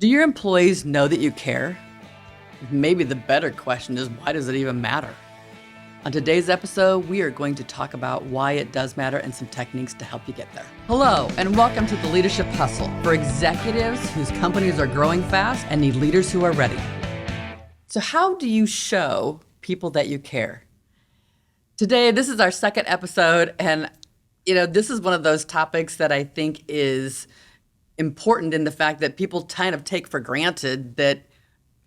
Do your employees know that you care? Maybe the better question is, why does it even matter? On today's episode, we are going to talk about why it does matter and some techniques to help you get there. Hello, and welcome to the Leadership Hustle for executives whose companies are growing fast and need leaders who are ready. So how do you show people that you care? Today, this is our second episode, and this is one of those topics that I think is important in the fact that people kind of take for granted that,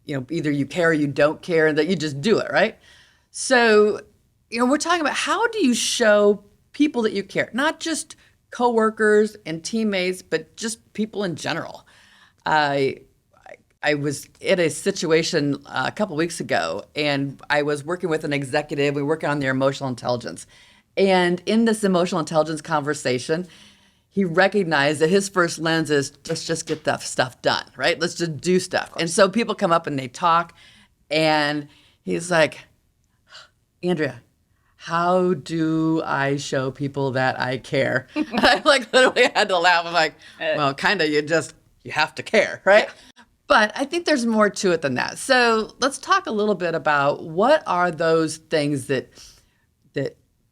either you care or you don't care and that you just do it, right? So, we're talking about how do you show people that you care, not just coworkers and teammates, but just people in general. I was in a situation a couple weeks ago, and I was working with an executive. We were working on their emotional intelligence. And in this emotional intelligence conversation, he recognized that his first lens is, let's just get that stuff done, right? Let's just do stuff. And so people come up and they talk, and he's like, Andrea, how do I show people that I care? And I literally had to laugh. I'm like, well, kind of, you have to care, right? But I think there's more to it than that. So let's talk a little bit about what are those things that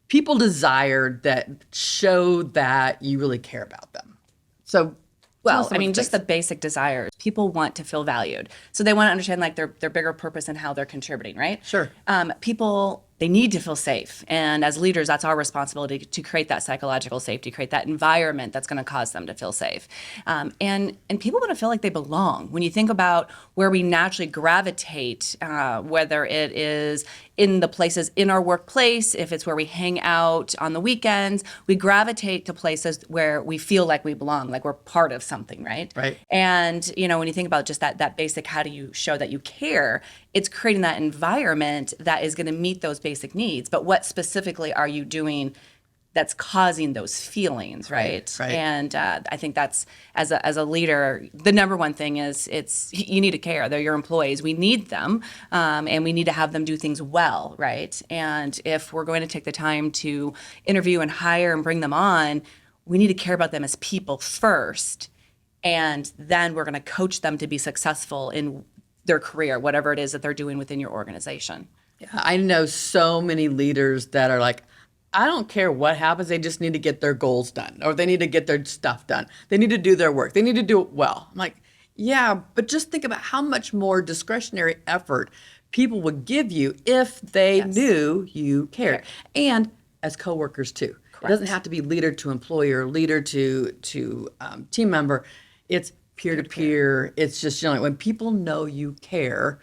people desire that show that you really care about them. So, just the basic desires. People want to feel valued. So they want to understand their bigger purpose and how they're contributing, right? Sure. People, they need to feel safe. And as leaders, that's our responsibility to create that psychological safety, create that environment that's going to cause them to feel safe. And people want to feel like they belong. When you think about where we naturally gravitate, whether it is in the places in our workplace, if it's where we hang out on the weekends, we gravitate to places where we feel like we belong, like we're part of something, right? Right. And, when you think about just that basic, how do you show that you care? It's creating that environment that is going to meet those basic needs. But what specifically are you doing that's causing those feelings, right? Right. And I think that's, as a leader, the number one thing is you need to care. They're your employees. We need them, and we need to have them do things well, right? And if we're going to take the time to interview and hire and bring them on, we need to care about them as people first, and then we're going to coach them to be successful in their career, whatever it is that they're doing within your organization. Yeah, I know so many leaders that are like, I don't care what happens. They just need to get their goals done, or they need to get their stuff done. They need to do their work. They need to do it well. I'm like, yeah, but just think about how much more discretionary effort people would give you if they knew you cared. And as coworkers too. Correct. It doesn't have to be leader to employer, leader to team member. It's peer-to-peer. It's just, when people know you care,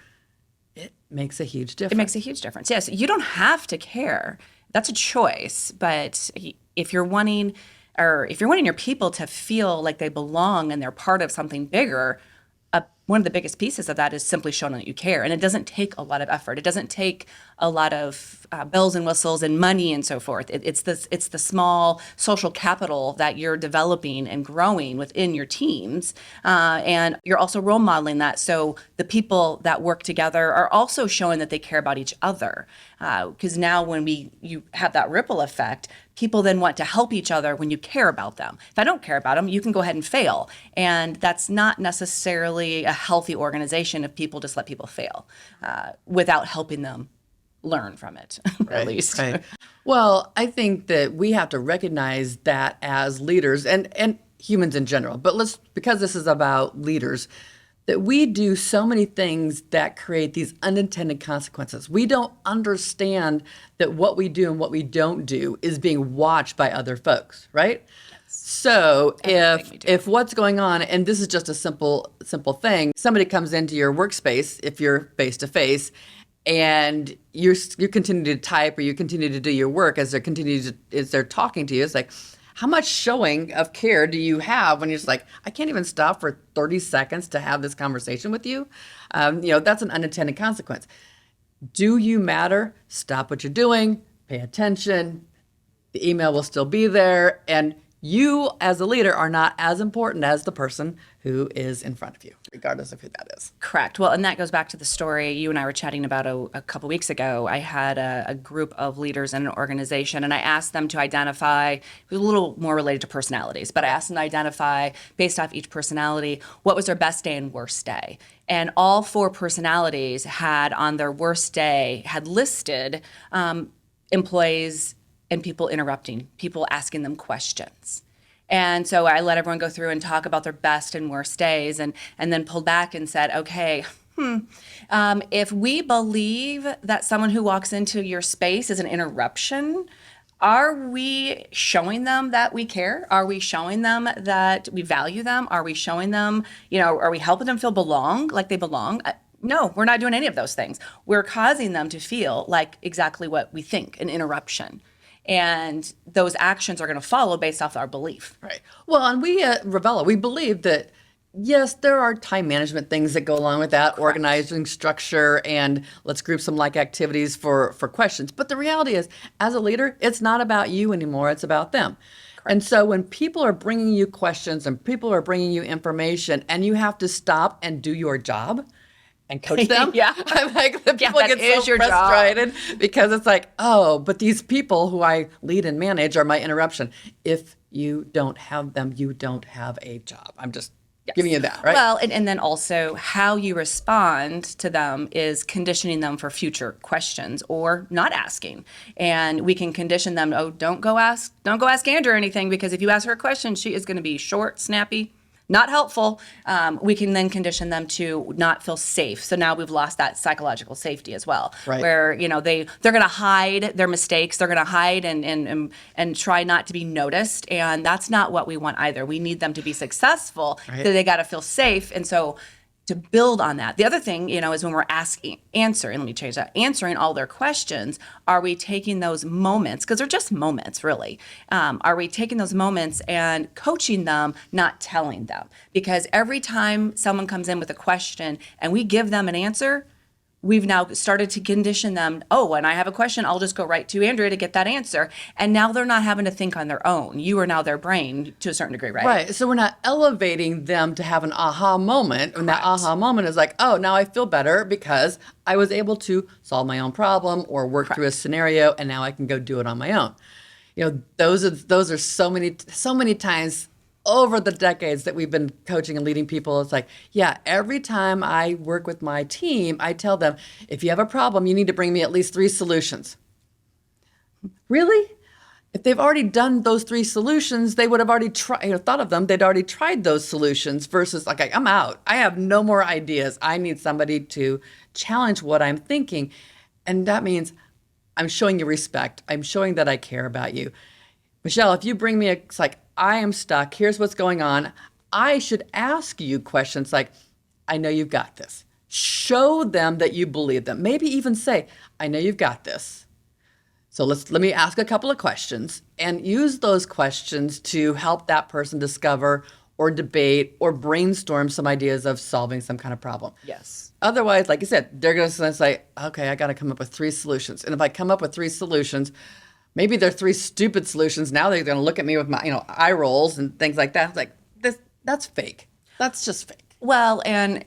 it makes a huge difference. It makes a huge difference. Yes, you don't have to care. That's a choice. But if you're wanting your people to feel like they belong and they're part of something bigger, one of the biggest pieces of that is simply showing that you care. And it doesn't take a lot of effort. It doesn't take a lot of bells and whistles and money and so forth. It's the small social capital that you're developing and growing within your teams. And you're also role modeling that. So the people that work together are also showing that they care about each other. Because now when you have that ripple effect, people then want to help each other when you care about them. If I don't care about them, you can go ahead and fail. And that's not necessarily a healthy organization if people just let people fail without helping them learn from it, at least. Right. Well, I think that we have to recognize that as leaders and humans in general, but because this is about leaders, that we do so many things that create these unintended consequences. We don't understand that what we do and what we don't do is being watched by other folks, right? Yes. So if what's going on, and this is just a simple thing, somebody comes into your workspace, if you're face to face, and you continue to type or you continue to do your work as they're talking to you, it's like, how much showing of care do you have when you're just like, I can't even stop for 30 seconds to have this conversation with you? That's an unintended consequence. Do you matter? Stop what you're doing, pay attention. The email will still be there, and you as a leader are not as important as the person who is in front of you, regardless of who that is. Correct. Well, and that goes back to the story you and I were chatting about a couple weeks ago. I had a group of leaders in an organization, and I asked them to identify, it was a little more related to personalities, but I asked them to identify, based off each personality, what was their best day and worst day. And all 4 personalities had on their worst day, had listed employees and people interrupting, people asking them questions. And so I let everyone go through and talk about their best and worst days, and then pulled back and said, okay, if we believe that someone who walks into your space is an interruption, are we showing them that we care? Are we showing them that we value them? Are we showing them, are we helping them feel like they belong? No, we're not doing any of those things. We're causing them to feel like exactly what we think, an interruption. And those actions are going to follow based off our belief. Right. Well, and we at Revela, we believe that, yes, there are time management things that go along with that, organizing structure, and let's group some like activities for questions. But the reality is, as a leader, it's not about you anymore. It's about them. Correct. And so when people are bringing you questions and people are bringing you information and you have to stop and do your job, and coach them. Yeah. I'm like, the people get so frustrated because it's like, oh, but these people who I lead and manage are my interruption. If you don't have them, you don't have a job. I'm just giving you that, right? Well, and then also how you respond to them is conditioning them for future questions or not asking. And we can condition them, don't go ask Andrea anything, because if you ask her a question, she is going to be short, snappy, not helpful. We can then condition them to not feel safe. So now we've lost that psychological safety as well, right. Where they're going to hide their mistakes. They're going to hide and try not to be noticed, and that's not what we want either. We need them to be successful. Right. So they got to feel safe, and so to build on that. The other thing, is when we're answering all their questions, are we taking those moments, because they're just moments, really. Are we taking those moments and coaching them, not telling them? Because every time someone comes in with a question and we give them an answer, we've now started to condition them, when I have a question, I'll just go right to Andrea to get that answer. And now they're not having to think on their own. You are now their brain to a certain degree, right? Right. So we're not elevating them to have an aha moment. And that aha moment is like, now I feel better because I was able to solve my own problem or work through a scenario, and now I can go do it on my own. Those are so many times over the decades that we've been coaching and leading people. It's like, every time I work with my team, I tell them, if you have a problem, you need to bring me at least 3 solutions. Really? If they've already done those 3 solutions, they would have already thought of them. They'd already tried those solutions versus like, I'm out. I have no more ideas. I need somebody to challenge what I'm thinking. And that means I'm showing you respect. I'm showing that I care about you. Michelle, if you bring me it's like, I am stuck. Here's what's going on. I should ask you questions like, I know you've got this. Show them that you believe them. Maybe even say, I know you've got this. So let me ask a couple of questions and use those questions to help that person discover or debate or brainstorm some ideas of solving some kind of problem. Yes. Otherwise, like you said, they're going to say, okay, I got to come up with 3 solutions. And if I come up with 3 solutions, maybe they're 3 stupid solutions. Now they're going to look at me with my, eye rolls and things like that. It's like, that's fake. That's just fake. Well, and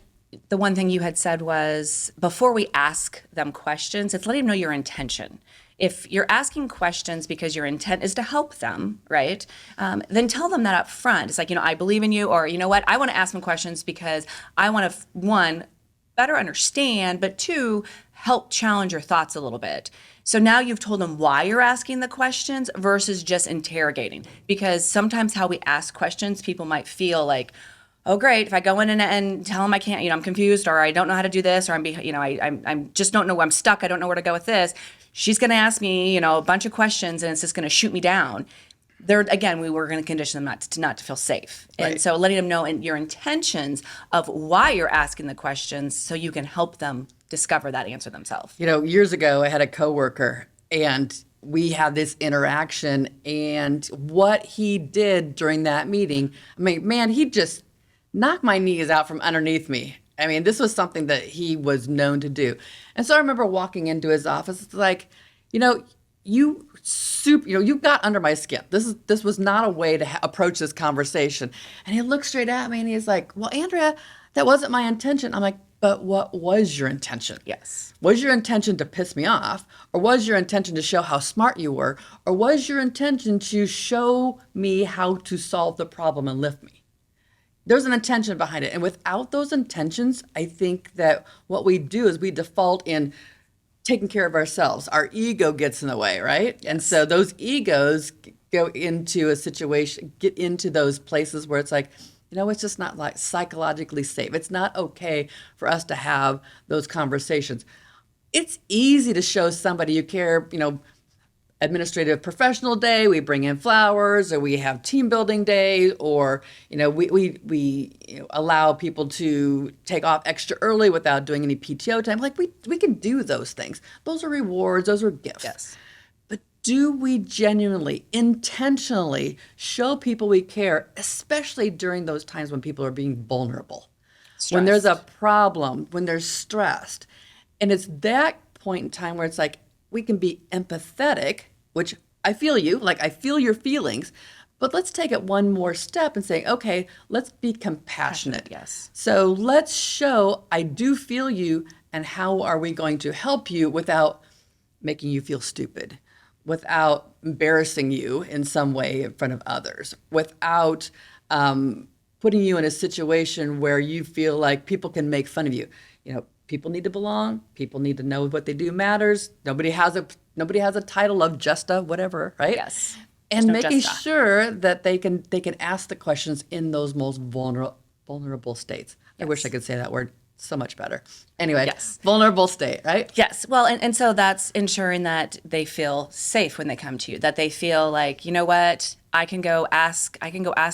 the one thing you had said was, before we ask them questions, it's letting them know your intention. If you're asking questions because your intent is to help them, right, then tell them that up front. It's like, I believe in you, or you know what, I want to ask them questions because I want to, 1, better understand, but 2, help challenge your thoughts a little bit. So now you've told them why you're asking the questions versus just interrogating. Because sometimes how we ask questions, people might feel like, oh, great, if I go in and tell them I can't, I'm confused, or I don't know how to do this, or I'm just don't know, I'm stuck, I don't know where to go with this. She's going to ask me, a bunch of questions, and it's just going to shoot me down. We're going to condition them not to feel safe. Right. And so letting them know your intentions of why you're asking the questions so you can help them discover that answer themselves. Years ago, I had a coworker, and we had this interaction, and what he did during that meeting, he just knocked my knees out from underneath me. This was something that he was known to do. And so I remember walking into his office, it's like, you got under my skin. This was not a way to approach this conversation. And he looked straight at me and he's like, well, Andrea, that wasn't my intention. I'm like, but what was your intention? Yes. Was your intention to piss me off? Or was your intention to show how smart you were? Or was your intention to show me how to solve the problem and lift me? There's an intention behind it. And without those intentions, I think that what we do is we default in taking care of ourselves. Our ego gets in the way, right? Yes. And so those egos go into a situation, get into those places where it's like, it's just not like psychologically safe. It's not okay for us to have those conversations. It's easy to show somebody you care, administrative professional day, we bring in flowers, or we have team building day, or we allow people to take off extra early without doing any PTO time. Like we can do those things. Those are rewards, those are gifts. Yes. But do we genuinely, intentionally show people we care, especially during those times when people are being vulnerable? When there's a problem, when they're stressed. And it's that point in time where it's like, we can be empathetic, which I feel you, like I feel your feelings, but let's take it one more step and say, okay, let's be compassionate. Yes. So let's show I do feel you, and how are we going to help you without making you feel stupid, without embarrassing you in some way in front of others, without putting you in a situation where you feel like people can make fun of you. People need to belong. People need to know what they do matters. Nobody has a title of just a whatever, right? Yes. And no making just a. sure that they can ask the questions in those most vulnerable states. I wish I could say that word so much better. Anyway, Yes. Vulnerable state, right? Yes. Well, and so that's ensuring that they feel safe when they come to you, that they feel like, you know what, I can go ask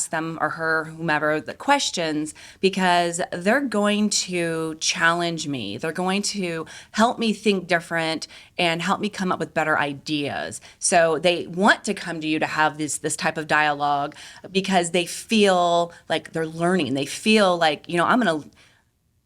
them or her, whomever, the questions, because they're going to challenge me. They're going to help me think different and help me come up with better ideas. So they want to come to you to have this type of dialogue because they feel like they're learning. They feel like, I'm going to,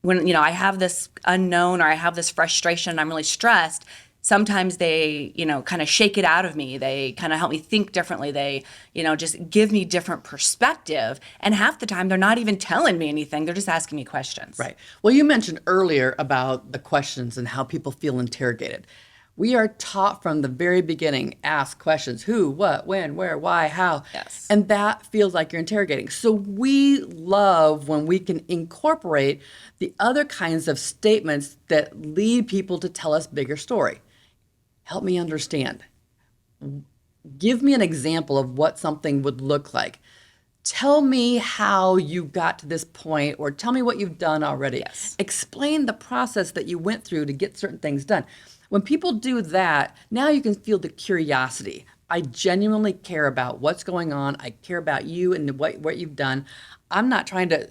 when, I have this unknown or I have this frustration and I'm really stressed, sometimes they, kind of shake it out of me. They kind of help me think differently. They, just give me different perspective. And half the time they're not even telling me anything. They're just asking me questions. Right. Well, you mentioned earlier about the questions and how people feel interrogated. We are taught from the very beginning, ask questions, who, what, when, where, why, how. Yes. And that feels like you're interrogating. So we love when we can incorporate the other kinds of statements that lead people to tell us bigger story. Help me understand. Give me an example of what something would look like. Tell me how you got to this point, or tell me what you've done already. Yes. Explain the process that you went through to get certain things done. When people do that, now you can feel the curiosity. I genuinely care about what's going on. I care about you and what you've done. I'm not trying to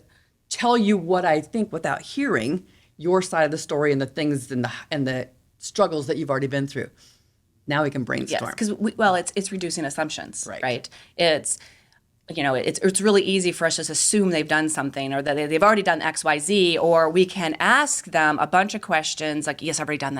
tell you what I think without hearing your side of the story and the things and the struggles that you've already been through. Now we can brainstorm. Yes, because it's reducing assumptions, Right. right? It's it's really easy for us to just assume they've done something or that they've already done X, Y, Z, or we can ask them a bunch of questions like, yes, I've already done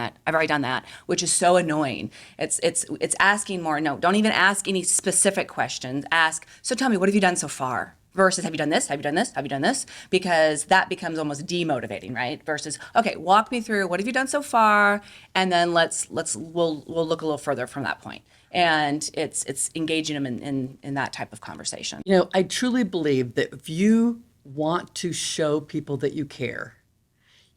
that, which is so annoying. It's asking more. No, don't even ask any specific questions. Ask, so tell me, what have you done so far? Versus, have you done this? Have you done this? Have you done this? Because that becomes almost demotivating, right? Versus, okay, walk me through what have you done so far, and then we'll look a little further from that point. And it's engaging them in that type of conversation. I truly believe that if you want to show people that you care,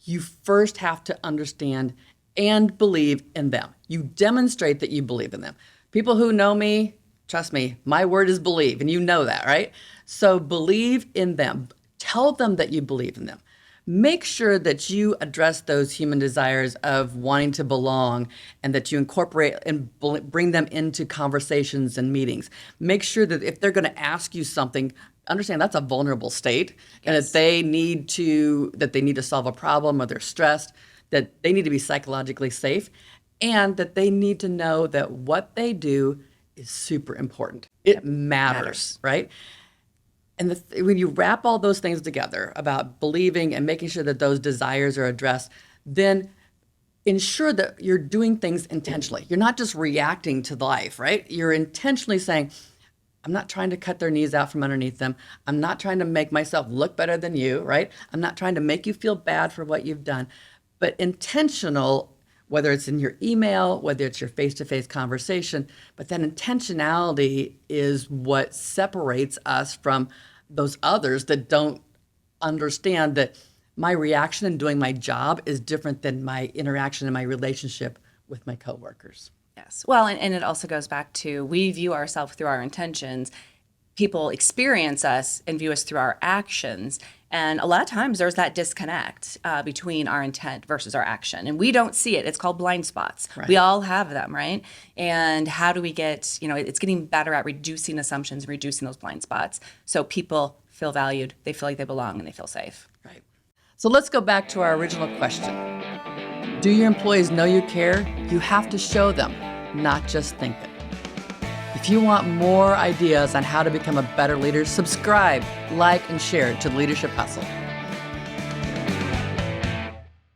you first have to understand and believe in them. You demonstrate that you believe in them. People who know me, trust me, my word is believe, and you know that, right? So believe in them. Tell them that you believe in them. Make sure that you address those human desires of wanting to belong and that you incorporate and bring them into conversations and meetings. Make sure that if they're going to ask you something, understand that's a vulnerable state. Yes. And that they need to solve a problem or they're stressed, that they need to be psychologically safe, and that they need to know that what they do is super important. It matters, right? And when you wrap all those things together about believing and making sure that those desires are addressed, then ensure that you're doing things intentionally. You're not just reacting to life, right? You're intentionally saying, I'm not trying to cut their knees out from underneath them. I'm not trying to make myself look better than you, right? I'm not trying to make you feel bad for what you've done. But intentional, whether it's in your email, whether it's your face-to-face conversation, but that intentionality is what separates us from those others that don't understand that my reaction in doing my job is different than my interaction in my relationship with my coworkers. Yes. Well, and it also goes back to we view ourselves through our intentions. People experience us and view us through our actions. And a lot of times there's that disconnect between our intent versus our action. And we don't see it. It's called blind spots. Right. We all have them, right? And how do we get, it's getting better at reducing assumptions and reducing those blind spots so people feel valued, they feel like they belong, and they feel safe. Right. So let's go back to our original question. Do your employees know you care? You have to show them, not just think it. If you want more ideas on how to become a better leader, subscribe, like, and share to the Leadership Hustle.